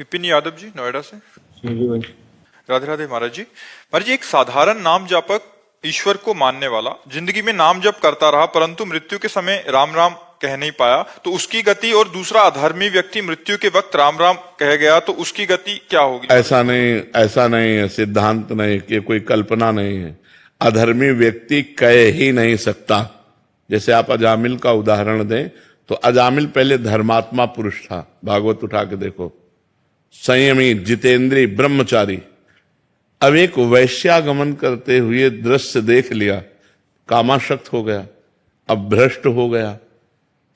विपिन यादव जी, नोएडा से। जी भाई। राधे राधे महाराज जी। महाराज जी, एक साधारण नाम जापक ईश्वर को मानने वाला जिंदगी में नाम जप करता रहा, परंतु मृत्यु के समय राम राम कह नहीं पाया, तो उसकी गति, और दूसरा अधर्मी व्यक्ति मृत्यु के वक्त राम राम कह गया, तो उसकी गति क्या होगी? ऐसा नहीं है, सिद्धांत नहीं कि कोई कल्पना नहीं है। अधर्मी व्यक्ति कह ही नहीं सकता। जैसे आप अजामिल का उदाहरण दें तो अजामिल पहले धर्मात्मा पुरुष था, भागवत उठा के देखो, संयमी, जितेंद्री, ब्रह्मचारी। अब एक वैश्यागमन करते हुए दृश्य देख लिया, कामाशक्त हो गया, अब भ्रष्ट हो गया,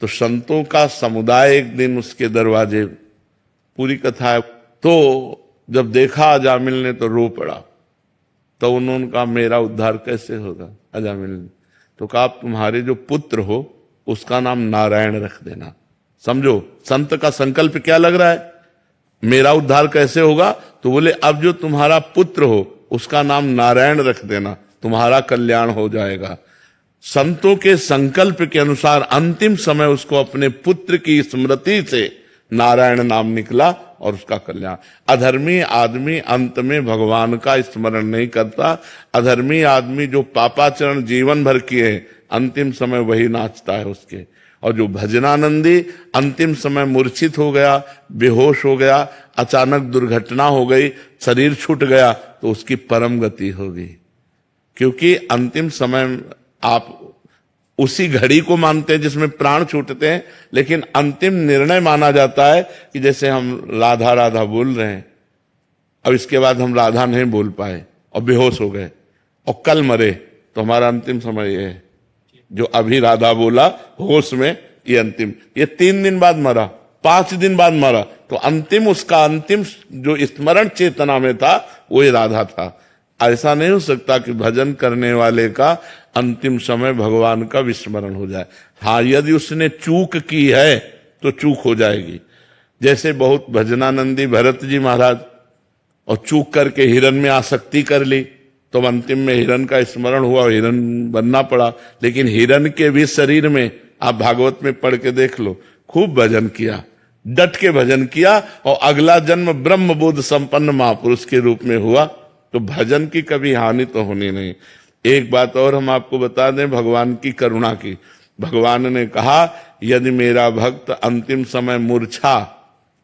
तो संतों का समुदाय एक दिन उसके दरवाजे, पूरी कथा है। तो जब देखा अजामिल ने तो रो पड़ा। तो उन्होंने कहा मेरा उद्धार कैसे होगा? अजामिल ने तो कहा तुम्हारे जो पुत्र हो उसका नाम नारायण रख देना। समझो संत का संकल्प क्या लग रहा है, मेरा उद्धार कैसे होगा? तो बोले अब जो तुम्हारा पुत्र हो उसका नाम नारायण रख देना, तुम्हारा कल्याण हो जाएगा। संतों के संकल्प के अनुसार अंतिम समय उसको अपने पुत्र की स्मृति से नारायण नाम निकला और उसका कल्याण। अधर्मी आदमी अंत में भगवान का स्मरण नहीं करता। अधर्मी आदमी जो पापाचरण जीवन भर किए हैं, अंतिम समय वही नाचता है उसके। और जो भजनानंदी अंतिम समय मूर्छित हो गया, बेहोश हो गया, अचानक दुर्घटना हो गई, शरीर छूट गया, तो उसकी परम गति होगी। क्योंकि अंतिम समय आप उसी घड़ी को मानते हैं जिसमें प्राण छूटते हैं, लेकिन अंतिम निर्णय माना जाता है कि जैसे हम राधा राधा बोल रहे हैं, अब इसके बाद हम राधा नहीं बोल पाए और बेहोश हो गए और कल मरे, तो हमारा अंतिम समय ये है। जो अभी राधा बोला होश में, ये अंतिम, ये 3 दिन बाद मरा, 5 दिन बाद मरा, तो अंतिम उसका अंतिम जो स्मरण चेतना में था वो ये राधा था। ऐसा नहीं हो सकता कि भजन करने वाले का अंतिम समय भगवान का विस्मरण हो जाए। हाँ, यदि उसने चूक की है तो चूक हो जाएगी। जैसे बहुत भजनानंदी भरत जी महाराज, और चूक करके हिरण में आसक्ति कर ली, तो अंतिम में हिरण का स्मरण हुआ, हिरण बनना पड़ा। लेकिन हिरण के भी शरीर में, आप भागवत में पढ़ के देख लो, खूब भजन किया, डट के भजन किया, और अगला जन्म ब्रह्म बोध संपन्न महापुरुष के रूप में हुआ। तो भजन की कभी हानि तो होनी नहीं। एक बात और हम आपको बता दें भगवान की करुणा की। भगवान ने कहा यदि मेरा भक्त अंतिम समय मूर्छा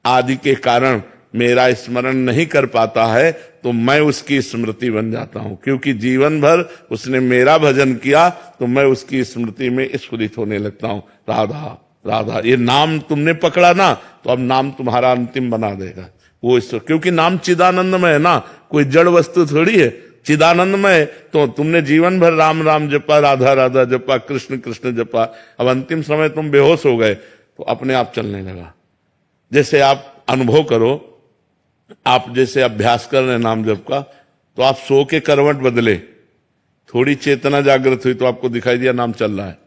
आदि के कारण मेरा स्मरण नहीं कर पाता है तो मैं उसकी स्मृति बन जाता हूं, क्योंकि जीवन भर उसने मेरा भजन किया तो मैं उसकी स्मृति में स्फुरित होने लगता हूं। राधा राधा, ये नाम तुमने पकड़ा ना, तो अब नाम तुम्हारा अंतिम बना देगा वो ईश्वर, क्योंकि नाम चिदानंदमय है ना, कोई जड़ वस्तु थोड़ी है, चिदानंदमय। तो तुमने जीवन भर राम राम जपा, राधा राधा जपा, कृष्ण कृष्ण जपा, अब अंतिम समय तुम बेहोश हो गए तो अपने आप चलने लगा। जैसे आप अनुभव करो, आप जैसे अभ्यास कर रहे हैं नाम जप का, तो आप सो के करवट बदले, थोड़ी चेतना जागृत हुई तो आपको दिखाई दिया नाम चल रहा है।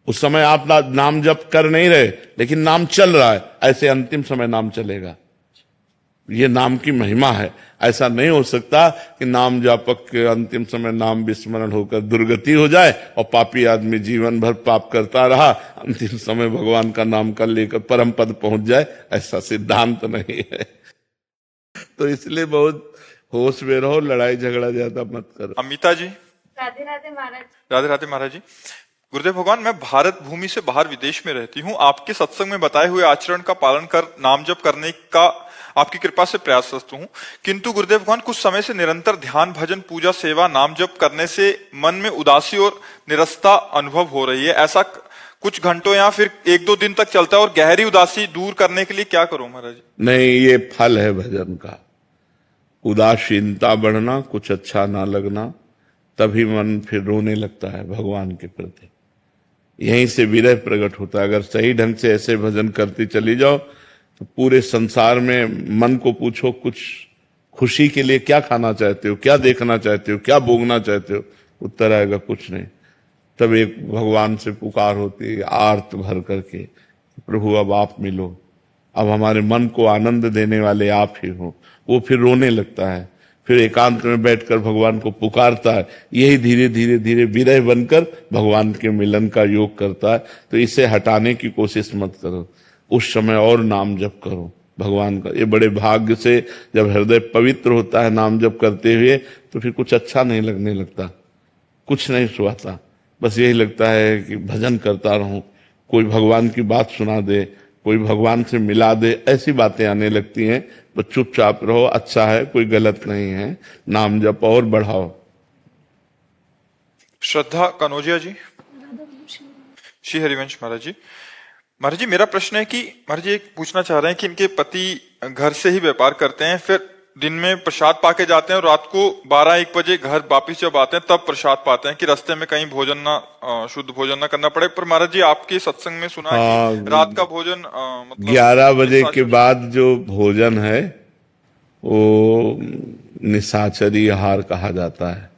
उस समय आप नाम जप कर नहीं रहे, लेकिन नाम चल रहा है, ऐसे अंतिम समय नाम चलेगा। ये नाम की महिमा है। ऐसा नहीं हो सकता कि नाम जापक के अंतिम समय नाम विस्मरण होकर दुर्गति हो जाए और पापी आदमी जीवन भर पाप करता रहा, अंतिम समय भगवान का नाम कर लेकर परम पद पहुंच जाए। ऐसा सिद्धांत नहीं है। तो इसलिए बहुत होश में रहो, लड़ाई झगड़ा ज्यादा मत करो। अमिता जी, राधे राधे महाराज। राधे राधे महाराज जी। गुरुदेव भगवान, मैं भारत भूमि से बाहर विदेश में रहती हूँ। आपके सत्संग में बताए हुए आचरण का पालन कर नाम जप करने का आपकी कृपा से प्रयासरत हूँ, किंतु गुरुदेव भगवान कुछ समय से निरंतर ध्यान, भजन, पूजा, सेवा, नाम जप करने से मन में उदासी और निरस्ता अनुभव हो रही है। ऐसा कुछ घंटों या फिर 1-2 दिन तक चलता है, और गहरी उदासी दूर करने के लिए क्या करूं महाराज? नहीं, ये फल है भजन का। उदासीनता बढ़ना, कुछ अच्छा ना लगना, तभी मन फिर रोने लगता है भगवान के प्रति। यहीं से विरह प्रकट होता है। अगर सही ढंग से ऐसे भजन करती चली जाओ तो पूरे संसार में मन को पूछो कुछ खुशी के लिए क्या खाना चाहते हो, क्या देखना चाहते हो, क्या भोगना चाहते हो, उत्तर आएगा कुछ नहीं। तब एक भगवान से पुकार होती है आर्त भर करके, प्रभु अब आप मिलो, अब हमारे मन को आनंद देने वाले आप ही हो। वो फिर रोने लगता है, फिर एकांत में बैठकर भगवान को पुकारता है। यही धीरे धीरे धीरे विरह बनकर भगवान के मिलन का योग करता है। तो इसे हटाने की कोशिश मत करो, उस समय और नाम जप करो, भगवान का। ये बड़े भाग्य से जब हृदय पवित्र होता है नाम जप करते हुए, तो फिर कुछ अच्छा नहीं लगने लगता, कुछ नहीं सुहाता। बस यही लगता है कि भजन करता रहूं, कोई भगवान की बात सुना दे, कोई भगवान से मिला दे, ऐसी बातें आने लगती हैं। बस चुपचाप रहो, अच्छा है, कोई गलत नहीं है, नाम जप और बढ़ाओ। श्रद्धा कनौजिया जी। श्री हरिवंश महाराज जी मेरा प्रश्न है कि महाराज जी एक पूछना चाह रहे हैं कि इनके पति घर से ही व्यापार करते हैं, फिर दिन में प्रसाद पाके जाते हैं और रात को 12-1 बजे घर वापिस जब आते हैं तब प्रसाद पाते हैं कि रास्ते में कहीं भोजन ना शुद्ध भोजन ना करना पड़े। पर महाराज जी आपके सत्संग में सुना कि रात का भोजन मतलब 11 बजे के बाद जो भोजन है वो निशाचरी आहार कहा जाता है।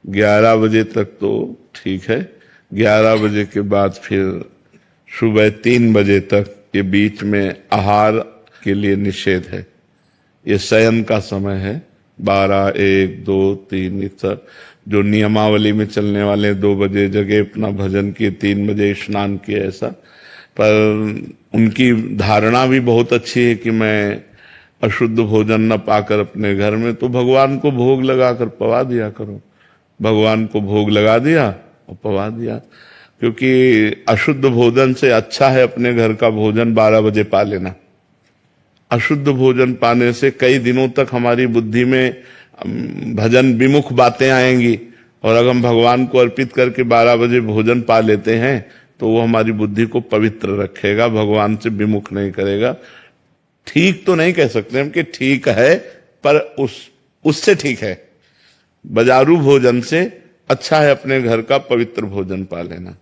11 बजे तक तो ठीक है, 11 बजे के बाद फिर सुबह 3 बजे तक के बीच में आहार के लिए निषेध है। ये शयन का समय है, 12, 1, 2, 3 इस सब जो नियमावली में चलने वाले 2 बजे जगह अपना भजन किए, 3 बजे स्नान किए, ऐसा। पर उनकी धारणा भी बहुत अच्छी है कि मैं अशुद्ध भोजन न पाकर अपने घर में तो भगवान को भोग लगाकर पवा दिया करो। भगवान को भोग लगा दिया और पवा दिया, क्योंकि अशुद्ध भोजन से अच्छा है अपने घर का भोजन 12 बजे पा लेना। अशुद्ध भोजन पाने से कई दिनों तक हमारी बुद्धि में भजन विमुख बातें आएंगी, और अगर हम भगवान को अर्पित करके 12 बजे भोजन पा लेते हैं तो वो हमारी बुद्धि को पवित्र रखेगा, भगवान से विमुख नहीं करेगा। ठीक तो नहीं कह सकते हम कि ठीक है, पर उससे ठीक है, बाजारू भोजन से अच्छा है अपने घर का पवित्र भोजन पा लेना।